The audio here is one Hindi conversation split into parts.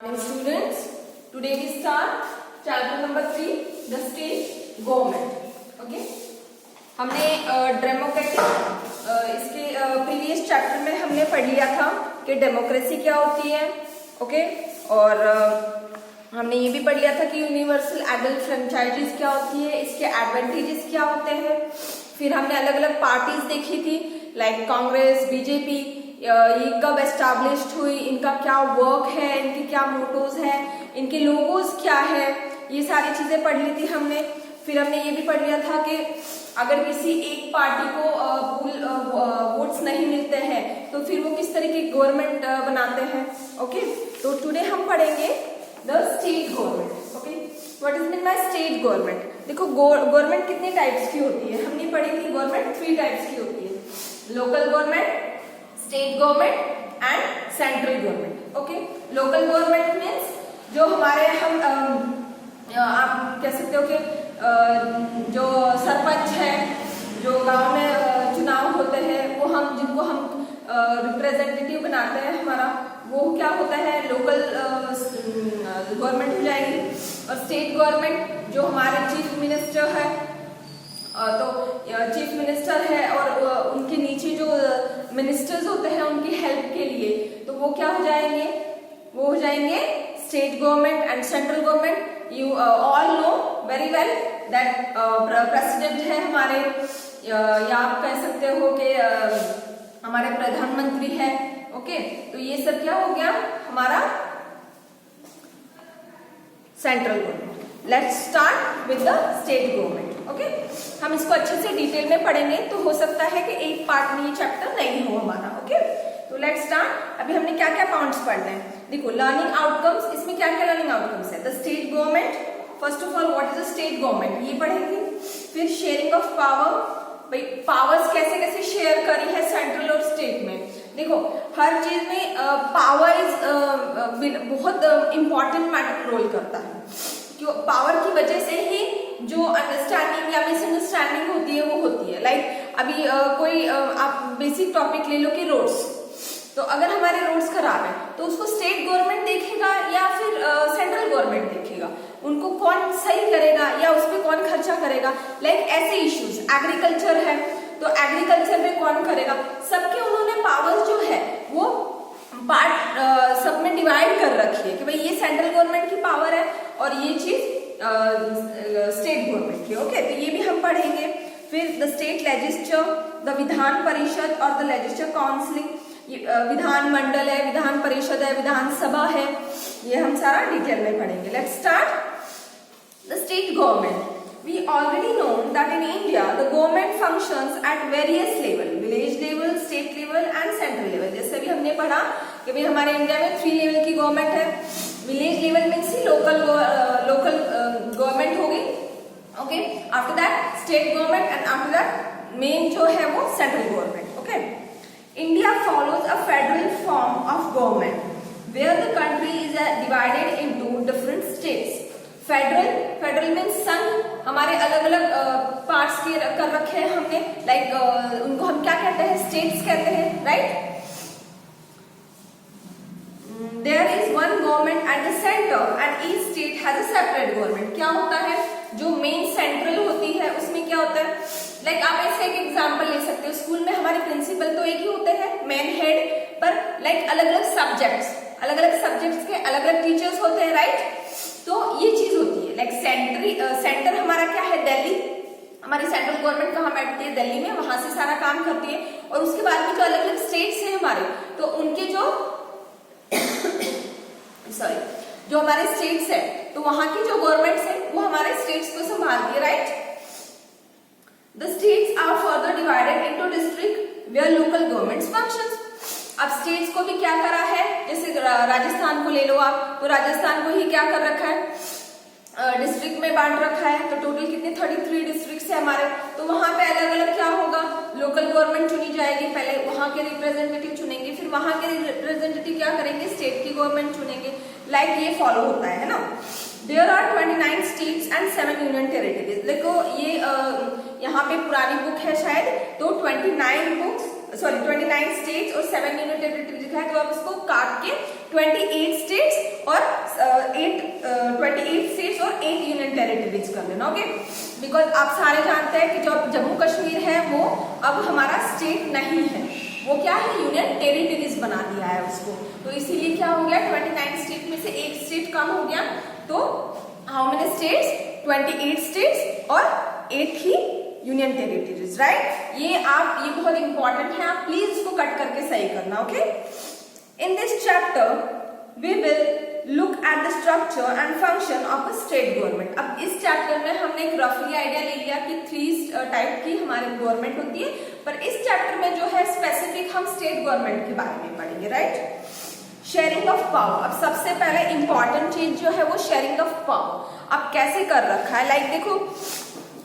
Morning students, today we start chapter number 3, the state government. Okay, हमने डेमोक्रेटिक इसके प्रीवियस चैप्टर में हमने पढ़ लिया था कि डेमोक्रेसी क्या होती है. ओके, और हमने ये भी पढ़ लिया था कि यूनिवर्सल एडल्ट फ्रेंचाइजीज क्या होती है, इसके एडवांटेजेस क्या होते हैं. फिर हमने अलग अलग पार्टीज देखी थी लाइक कांग्रेस, बीजेपी, ये कब एस्टैब्लिश्ड हुई, इनका क्या वर्क है, इनके क्या मोटोज है, इनके लोगोज क्या है, ये सारी चीजें पढ़ ली थी हमने. फिर हमने ये भी पढ़ लिया था कि अगर किसी एक पार्टी को वोट्स नहीं मिलते हैं तो फिर वो किस तरह की गवर्नमेंट बनाते हैं. ओके, तो टुडे हम पढ़ेंगे the state government. Okay, what is mean by state government. देखो गवर्नमेंट कितने टाइप्स की होती है, हमने पढ़ी थी गवर्नमेंट 3 टाइप्स की होती है. Local government, state government and central government. Okay, local government means जो हमारे आप कह सकते हो कि जो सरपंच है, जो गांव में चुनाव होते हैं, वो जिनको हम रिप्रेजेंटेटिव बनाते हैं हमारा, वो क्या होता है लोकल गवर्नमेंट हो जाएगी. और स्टेट गवर्नमेंट जो हमारे चीफ मिनिस्टर है, तो चीफ मिनिस्टर है और उनके नीचे जो मिनिस्टर्स होते हैं उनकी हेल्प के लिए, तो वो क्या हो जाएंगे, वो हो जाएंगे state government. And central government, you all know very well that president है हमारे, या आप कह सकते हो कि हमारे प्रधानमंत्री है. ओके, तो ये सब क्या हो गया हमारा central government. Let's start with the state government. Okay, हम इसको अच्छे से डिटेल में पढ़ेंगे, तो हो सकता है कि एक पार्ट में ये चैप्टर नहीं हो हमारा. ओके, तो लेट्स स्टार्ट. अभी हमने क्या क्या पॉइंट्स पढ़ने हैं. देखो, लर्निंग आउटकम्स, इसमें क्या क्या लर्निंग आउटकम्स है. The state government, first of all what is the state government, ये पढ़ेंगे. फिर शेयरिंग ऑफ पावर, भाई पावर्स कैसे कैसे शेयर करी है सेंट्रल और स्टेट में. देखो, हर चीज में पावर इज बहुत इंपॉर्टेंट मैटर रोल करता है. क्यों? पावर की वजह से ही जो अंडरस्टैंडिंग या मिसअंडरस्टैंडिंग होती है वो होती है. लाइक अभी कोई आप बेसिक टॉपिक ले लो कि रोड्स, तो अगर हमारे रोड्स खराब है तो उसको स्टेट गवर्नमेंट देखेगा या फिर सेंट्रोल गवर्नमेंट देखेगा, उनको कौन सही करेगा या उस पर कौन खर्चा करेगा. लाइक ऐसे इश्यूज. एग्रीकल्चर है तो एग्रीकल्चर में कौन करेगा. सबके उन्होंने पावर्स जो है वो पार्ट सब में डिवाइड कर रखी है कि भाई ये सेंट्रल गवर्नमेंट की पावर है और ये चीज स्टेट गवर्नमेंट की. ओके, तो ये भी हम पढ़ेंगे. फिर the state legislature, the Vidhan Parishad और द लेजिस्लेचर काउंसिलिंग, विधान मंडल है, विधान परिषद है, विधानसभा है, ये हम सारा डिटेल में पढ़ेंगे. Let's start the state government. We already know that in India the government functions at various level, village level, state level and central level. जैसे भी हमने पढ़ा कि भाई हमारे इंडिया में 3 लेवल की गवर्नमेंट है. Village level means local government होगी. Okay, after that state government and after that main जो है वो central government. Okay, India follows a federal form of government where the country is divided into different states. Federal means संघ, हमारे अलग अलग पार्ट्स के कर रखे हैं हमने. लाइक उनको हम क्या कहते हैं, स्टेट्स कहते हैं, right. There is one government at the centre and each state has a separate government. क्या होता है, जो मेन सेंट्रल होती है उसमें क्या होता है, लाइक आप ऐसे एक एग्जांपल ले सकते हो. स्कूल में हमारे प्रिंसिपल तो एक ही होते हैं, मेन हेड, पर लाइक अलग अलग सब्जेक्ट्स के अलग अलग टीचर्स होते हैं, राइट. तो ये चीज होती है. लाइक सेंटर हमारा क्या है, दिल्ली. हमारी सेंट्रल गवर्नमेंट कहाँ बैठती है, दिल्ली में, वहां से सारा काम करती है. और उसके बाद में जो अलग अलग स्टेट्स हैं हमारे, तो उनके जो जो हमारे स्टेट्स है, तो वहां की जो गवर्नमेंट्स है वो हमारे स्टेट्स को संभालती है, right. The states are further divided into district where local governments functions. अब स्टेट्स को भी क्या करा है, जैसे राजस्थान को ले लो आप, तो राजस्थान को ही क्या कर रखा है, डिस्ट्रिक्ट में बांट रखा है. तो टोटल कितने 33 डिस्ट्रिक्ट्स है हमारे. तो वहां पे अलग अलग क्या होगा, लोकल गवर्नमेंट चुनी जाएगी. पहले वहां के रिप्रेजेंटेटिव चुनेंगे, फिर वहां के रिप्रेजेंटेटिव क्या करेंगे, स्टेट की गवर्नमेंट चुनेंगे. लाइक ये फॉलो होता है ना. There are 29 states and 7 union territories. देखो ये यहाँ पे पुरानी बुक है शायद, तो 29 स्टेट्स और 7 यूनियन टेरिटरीज है. तो आप इसको काट के 28 स्टेट्स और 28 स्टेट्स और 8 यूनियन टेरिटरीज कर लेना, ओके। बिकॉज आप सारे जानते हैं कि जो जम्मू कश्मीर है वो अब हमारा स्टेट नहीं है, वो क्या है, यूनियन टेरिटरीज बना दिया है उसको। तो इसीलिए क्या हो गया, 29 स्टेट में से एक स्टेट कम हो गया। तो हाउ मेनी स्टेट्स, 28 स्टेट्स और 8 ही यूनियन टेरिटरीज, राइट। ये बहुत इंपॉर्टेंट है, आप प्लीज इसको कट करके सही करना, okay. In this chapter we will look at the structure and function of a state government. अब इस चैप्टर में हमने एक रफली आइडिया ले लिया कि 3 टाइप की हमारी गवर्नमेंट होती है, पर इस चैप्टर में जो है स्पेसिफिक हम स्टेट गवर्नमेंट के बारे में पढ़ेंगे, राइट। शेयरिंग ऑफ पावर, अब सबसे पहले इंपॉर्टेंट चीज जो है वो शेयरिंग ऑफ पावर। अब कैसे कर रखा है, लाइक देखो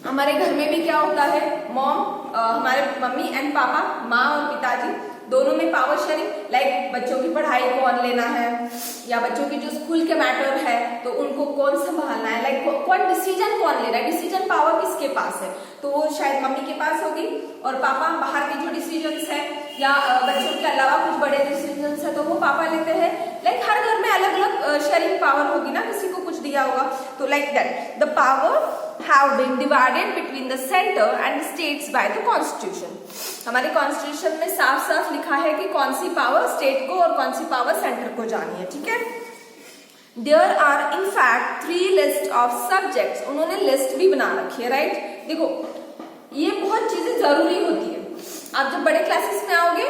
हमारे घर में भी क्या होता है, हमारे मम्मी एंड पापा, माँ और पिताजी दोनों में पावर शेयरिंग, लाइक बच्चों की पढ़ाई कौन लेना है या बच्चों की जो स्कूल के मैटर है तो उनको कौन संभालना है, लाइक कौन डिसीजन कौन ले रहा है, डिसीजन पावर किसके पास है, तो वो शायद मम्मी के पास होगी। और पापा बाहर के जो डिसीजंस है या बच्चों के अलावा कुछ बड़े डिसीजंस है तो वो पापा लेते हैं। लाइक हर घर में अलग अलग शेयरिंग पावर होगी ना, किसी को कुछ दिया होगा। तो like that the power have been divided between the center and the states by the constitution। हमारे कॉन्स्टिट्यूशन में साफ साफ लिखा है कि कौन सी पावर स्टेट को और कौन सी पावर सेंटर को जानी है, ठीक है। There are in fact 3 list of subjects, उन्होंने लिस्ट भी बना रखी है, राइट। देखो ये बहुत चीजें जरूरी होती है, आप जब बड़े क्लासेस में आओगे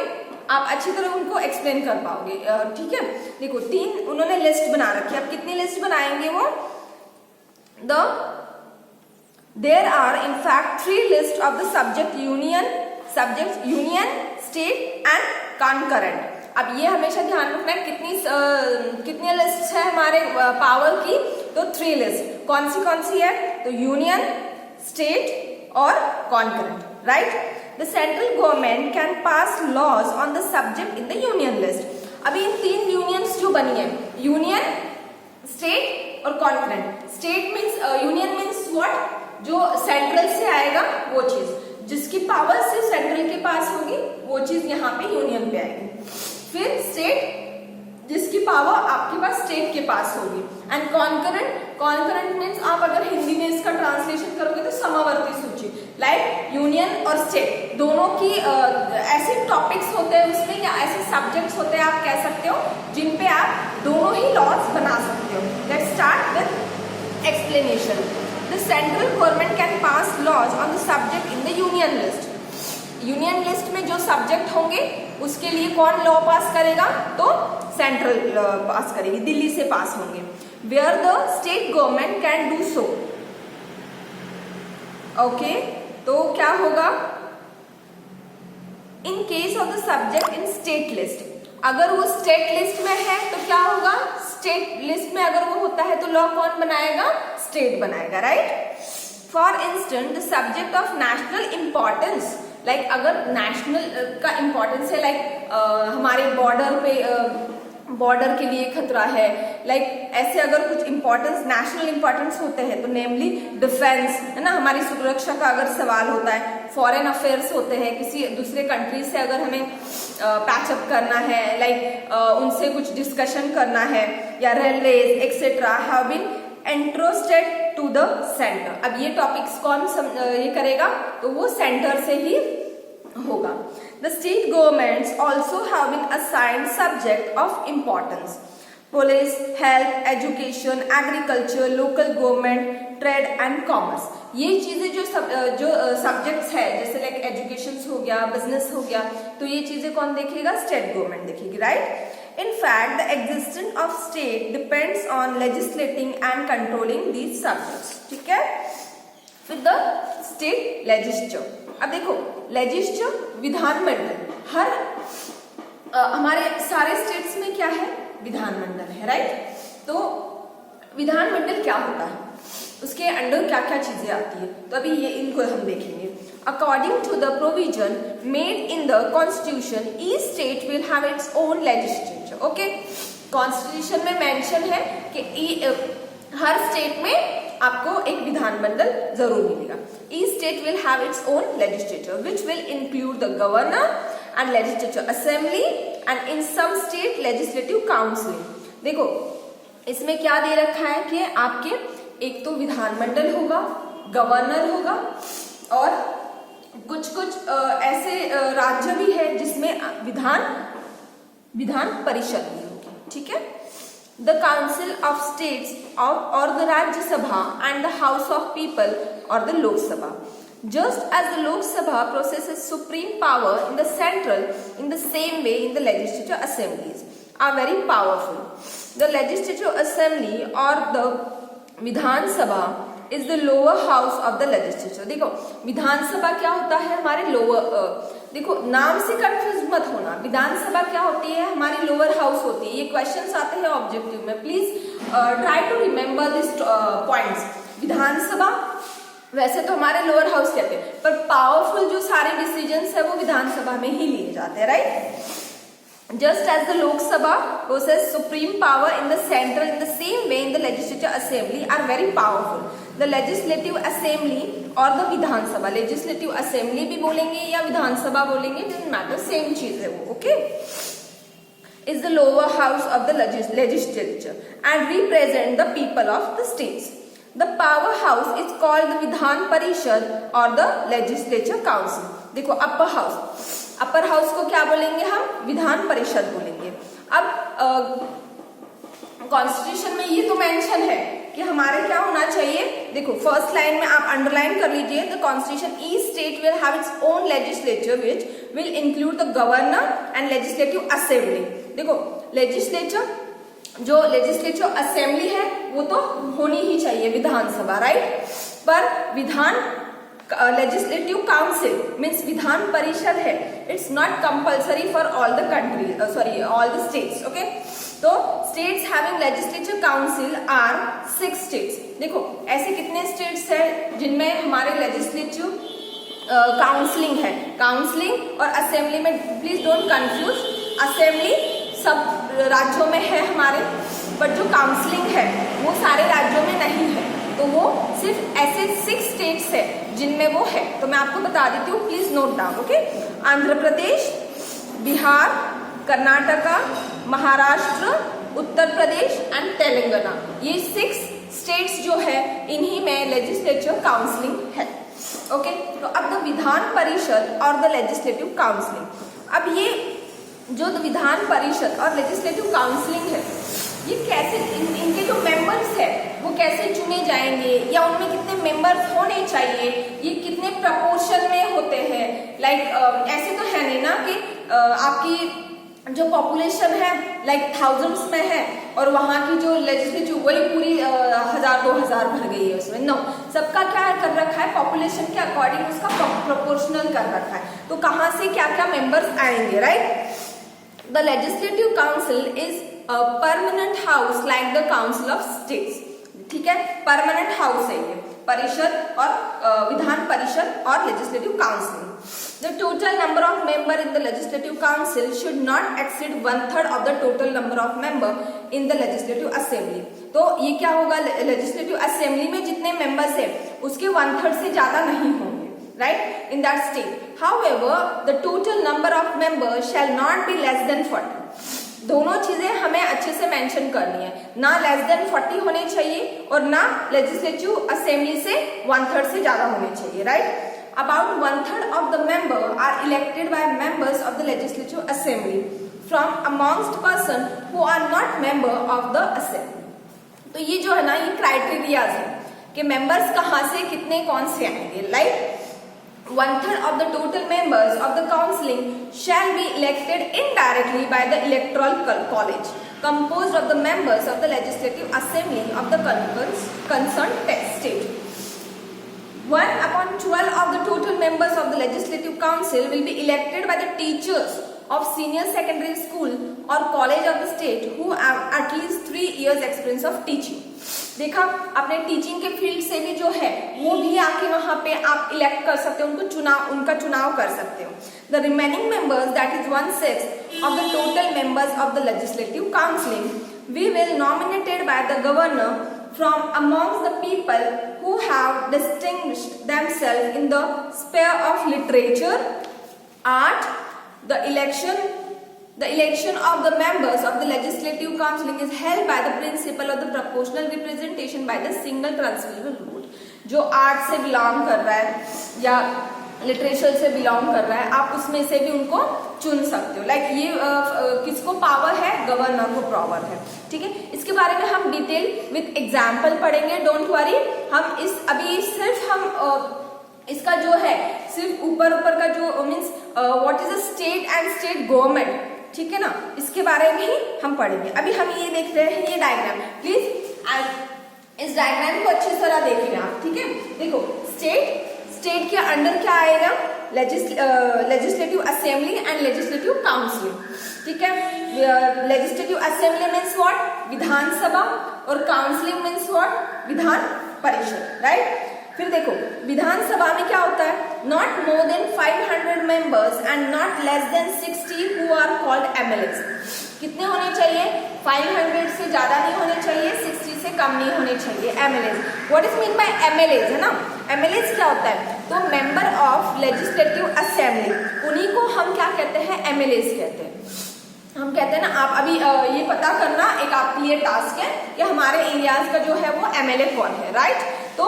आप अच्छी तरह उनको एक्सप्लेन कर पाओगे, ठीक है। देखो 3 उन्होंने लिस्ट बना रखी है, अब कितनी लिस्ट बनाएंगे वो, There are in fact 3 lists of the subjects union, state and concurrent। अब ये हमेशा ध्यान रखना है कितनी लिस्ट है हमारे पावर की, तो 3 लिस्ट। कौन सी है, तो यूनियन, स्टेट और concurrent, right. The central government can pass laws on the subject in the union list. अभी इन 3 यूनियंस जो बनी है, यूनियन, स्टेट और concurrent. State means, union means what, जो सेंट्रल से आएगा वो चीज, जिसकी पावर सिर्फ सेंट्रल के पास होगी वो चीज यहाँ पे यूनियन पे आएगी। फिर स्टेट, जिसकी पावर आपके पास स्टेट के पास होगी। एंड कॉन्करेंट मीन्स आप अगर हिंदी में इसका ट्रांसलेशन करोगे तो समवर्ती सूची, लाइक यूनियन और स्टेट दोनों की ऐसे टॉपिक्स होते हैं उसमें या ऐसे सब्जेक्ट्स होते हैं, आप कह सकते हो जिन पे आप दोनों ही लॉज बना सकते हो। Let's start with explanation. The central government can pass laws on the subject in the union list। Union list में जो सब्जेक्ट होंगे उसके लिए कौन लॉ पास करेगा, तो सेंट्रल पास करेगी, दिल्ली से पास होंगे। Where the state government can do so। Okay, तो क्या होगा, in case of the subject in state list, अगर वो स्टेट लिस्ट में है तो क्या होगा, स्टेट लिस्ट में अगर वो होता है तो लॉ कौन बनाएगा, स्टेट बनाएगा, right. For instance the subject of national importance, like अगर नेशनल का इंपॉर्टेंस है, लाइक हमारे बॉर्डर के लिए खतरा है, लाइक ऐसे अगर कुछ इंपॉर्टेंस, नेशनल इंपॉर्टेंस होते हैं तो नेमली डिफेंस है ना, हमारी सुरक्षा का अगर सवाल होता है, फॉरेन अफेयर्स होते हैं, किसी दूसरे कंट्री से अगर हमें पैचअप करना है, लाइक उनसे कुछ डिस्कशन करना है, या railways etcetera have been entrusted to the centre. अब ये टॉपिक्स कौन ये करेगा, तो वो सेंटर से ही होगा। The state governments also have been assigned subject of importance: police, health, education, agriculture, local government, trade and commerce। ये चीजें जो सब्जेक्ट्स है, जैसे लाइक एजुकेशन हो गया, बिजनेस हो गया, तो ये चीजें कौन देखेगा, स्टेट गवर्नमेंट देखेगी, right. In fact, the existence of state depends on legislating and controlling these subjects। ठीक है, फिर the state legislature। अब देखो लेजिस्लेचर, विधानमंडल, हर हमारे सारे स्टेट्स में क्या है, विधानमंडल है, राइट। तो विधानमंडल क्या होता है, उसके अंडर क्या क्या चीजें आती है, तो अभी ये इनको हम देखेंगे। According to the provision made in the constitution, each state will have its own legislature. Okay, constitution में मेंशन है कि हर स्टेट में आपको एक विधानमंडल जरूर मिलेगा। Each state will have its own legislature, which will include the governor and legislature assembly and in some state legislative council. देखो इसमें क्या दे रखा है कि आपके एक तो विधानमंडल होगा, गवर्नर होगा और कुछ ऐसे राज्य भी है जिसमें विधान परिषद भी होगी, ठीक है। द काउंसिल ऑफ स्टेट्स और the Rajya Sabha and the house of people और the Lok Sabha. Just as the Lok Sabha possesses supreme power in the central, in the same way in the legislative assemblies are very powerful. The legislative assembly or the Vidhan Sabha is the lower house of the legislature. देखो विधानसभा क्या होता है, हमारे लोअर, देखो नाम से कंफ्यूज मत होना. विधानसभा क्या होती है, हमारी लोअर हाउस होती है. ये क्वेश्चंस आते हैं ऑब्जेक्टिव में, please try to remember this points. Vidhan Sabha वैसे तो हमारे लोअर हाउस कहते हैं, पर पावरफुल जो सारे डिसीजंस है वो विधानसभा में ही लिए जाते हैं, right. Just as the Lok Sabha possesses supreme power in the central, in the same way in the legislative assembly are very powerful. The legislative assembly or the Vidhan Sabha, legislative assembly भी बोलेंगे या विधान सभा बोलेंगे, doesn't matter, same चीज है वो, okay? Is the lower house of the legislature and represent the people of the states. The powerhouse is called the Vidhan Parishad or the legislature council. देखो अपर हाउस को क्या बोलेंगे हम, विधान परिषद बोलेंगे. अब कॉन्स्टिट्यूशन में ये तो मेंशन है कि हमारे क्या होना चाहिए. देखो फर्स्ट लाइन में आप अंडरलाइन कर लीजिए, the constitution each state will have its own legislature which will include the governor and legislative assembly. देखो जो लेजिस्लेटिव असेंबली है वो तो होनी ही चाहिए विधानसभा, राइट. पर legislative council means Vidhan Parishad है, it's not compulsory for all the country, all the states, okay. तो states having legislative council are 6 states. देखो ऐसे कितने स्टेट्स हैं जिनमें हमारे लेजिस्लेटिव काउंसलिंग है. काउंसलिंग और असेंबली में प्लीज डोंट कंफ्यूज. असेंबली सब राज्यों में है हमारे, पर जो काउंसलिंग है वो सारे राज्यों में नहीं है, तो वो सिर्फ ऐसे 6 स्टेट्स है जिनमें वो है. तो मैं आपको बता देती हूँ, please note down, okay. Andhra Pradesh, Bihar, Karnataka, Maharashtra, Uttar Pradesh and Telangana, ये 6 स्टेट्स जो है इन्हीं में लेजिस्लेटिव काउंसलिंग है, ओके. तो अब द विधान परिषद और द लेजिस्लेटिव काउंसलिंग, अब ये जो विधान परिषद और लेजिस्लेटिव काउंसलिंग है ये कैसे, इनके जो मेंबर्स है वो कैसे चुने जाएंगे या उनमें कितने मेंबर्स होने चाहिए, ये कितने प्रपोर्शन में होते हैं. लाइक ऐसे तो है नहीं ना कि आपकी जो पॉपुलेशन है लाइक थाउजेंड्स में है और वहाँ की जो लेजिस्लेटिव वही पूरी 1000-2000 भर गई है उसमें. नो, सबका क्या कर रखा है, पॉपुलेशन के अकॉर्डिंग उसका प्रोपोर्शनल कर रखा है. तो कहाँ से क्या क्या मेंबर्स आएंगे, right. The legislative council is a permanent house like the council of states. ठीक है, परमानेंट हाउस है ये परिषद और विधान परिषद और legislative council. The total number of member in the legislative council should not exceed 1/3 of the total number of member in the legislative assembly. तो ये क्या होगा, लेजिस्लेटिव असेंबली में जितने मेंबर्स है उसके 1/3 से ज्यादा नहीं होंगे, right, in that state. However, the total number of members shall not be less than 40. दोनों चीजें हमें अच्छे से मेंशन करनी है, ना लेस देन 40 होने चाहिए और ना लेजिस्लेटिव असेंबली से 1/3 से ज्यादा होने चाहिए, right. About 1/3 of the member are elected by members of the legislative assembly from amongst person who are not member of the assembly. तो ये जो है ना, ये क्राइटेरियाज है कि मेंबर्स कहाँ से कितने कौन से आएंगे. Like 1/3 of the total members of the counciling shall be elected indirectly by the electoral college composed of the members of the legislative assembly of the concerned state. 1/12 of the total members of the legislative council will be elected by the teachers of senior secondary school or college of the state who have at least 3 years experience of teaching. देखा आपने, टीचिंग के फील्ड से भी जो है वो भी आके वहां पे आप इलेक्ट कर सकते हो, उनका चुनाव कर सकते हो. The remaining members, that is 1/6 of the total members of the legislative counselling, we will nominated by the governor from amongst the people who have distinguished themselves in the sphere of literature, art, the election The election of the members of the legislative council is held by the principle of the proportional representation by the single transferable vote. जो आर्ट से बिलोंग कर रहा है या लिटरेचर से बिलोंग कर रहा है, आप उसमें से भी उनको चुन सकते हो. लाइक ये किसको पावर है? गवर्नर को पावर है. ठीक है, इसके बारे में हम डिटेल विथ एग्जाम्पल पढ़ेंगे. डोंट वरी, हम अभी सिर्फ हम इसका जो है सिर्फ ऊपर का जो means what is a state and state government, ठीक है ना, इसके बारे में ही हम पढ़ेंगे. अभी हम ये देख रहे हैं ये डायग्राम. प्लीज इस डायग्राम को अच्छी तरह देखिए आप. ठीक है, देखो स्टेट के अंडर क्या आएगा? Legislative assembly and legislative council. ठीक है, लेजिस्लेटिव असेंबली मीन्स व्हाट? विधानसभा, और counselling means what? Vidhan Parishad. Right. फिर देखो विधानसभा में क्या होता है? Not more than 500 members and not less than 60 who are called MLAs. कितने होने चाहिए? 500 से ज्यादा नहीं होने चाहिए, 60 से कम नहीं होने चाहिए MLAs. What is mean by MLAs, है ना? एमएलएस क्या होता है? तो मेंबर ऑफ लेजिस्लेटिव असेंबली, उन्हीं को हम क्या कहते हैं? एमएलएस कहते हैं. हम कहते हैं ना, आप अभी ये पता करना, एक आपके लिए टास्क है कि हमारे एरियाज का जो है वो एमएलए कौन है. राइट. तो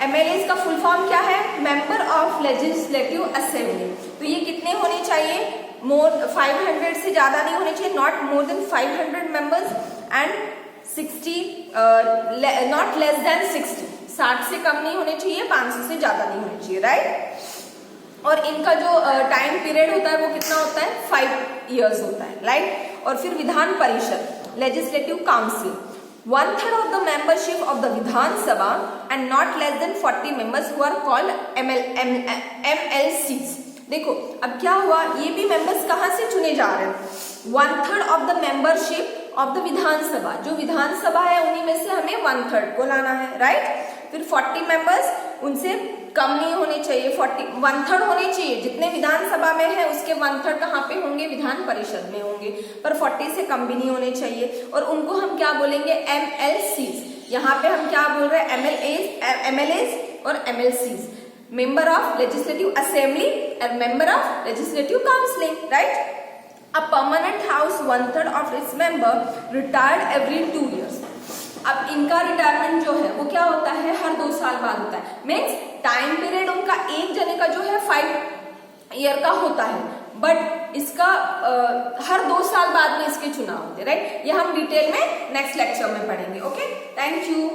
एमएलए का फुल फॉर्म क्या है? Member of legislative assembly. तो ये कितने होने चाहिए? मोर 500 से ज्यादा नहीं होने चाहिए, not more than 500 members and 60 not less than 60 से कम नहीं होने चाहिए, 500 से ज्यादा नहीं होने चाहिए. राइट. और इनका जो टाइम पीरियड होता है वो कितना होता है? 5 years होता है. राइट. और फिर Vidhan Parishad, legislative council, 1/3 of the membership of the Vidhan Sabha and not less than 40 members who are called MLCs. देखो अब क्या हुआ, ये भी मेंबर्स कहाँ से चुने जा रहे हैं? 1/3 of the membership of the विधानसभा, जो विधानसभा है उन्हीं में से हमें 1/3 को लाना है. राइट. फिर 40 मेंबर्स, उनसे कम नहीं होने चाहिए, 1/3 होने चाहिए. जितने विधानसभा में है उसके 1/3 कहाँ पे होंगे? विधान परिषद में होंगे, पर 40 से कम भी नहीं होने चाहिए. और उनको हम क्या बोलेंगे? एमएलसीज. यहाँ पे हम क्या बोल रहे हैं? एमएलएस और MLCs, member of legislative assembly and member of legislative counselling. Right. A permanent house 1/3 of its member retired every 2 years. अब इनका रिटायरमेंट जो है वो क्या होता है? हर 2 साल बाद होता है. मीन्स टाइम पीरियड उनका एक जने का जो है 5 year का होता है, बट इसका हर 2 साल बाद में इसके चुनाव होते हैं. राइट. ये हम डिटेल में नेक्स्ट लेक्चर में पढ़ेंगे. Okay, thank you.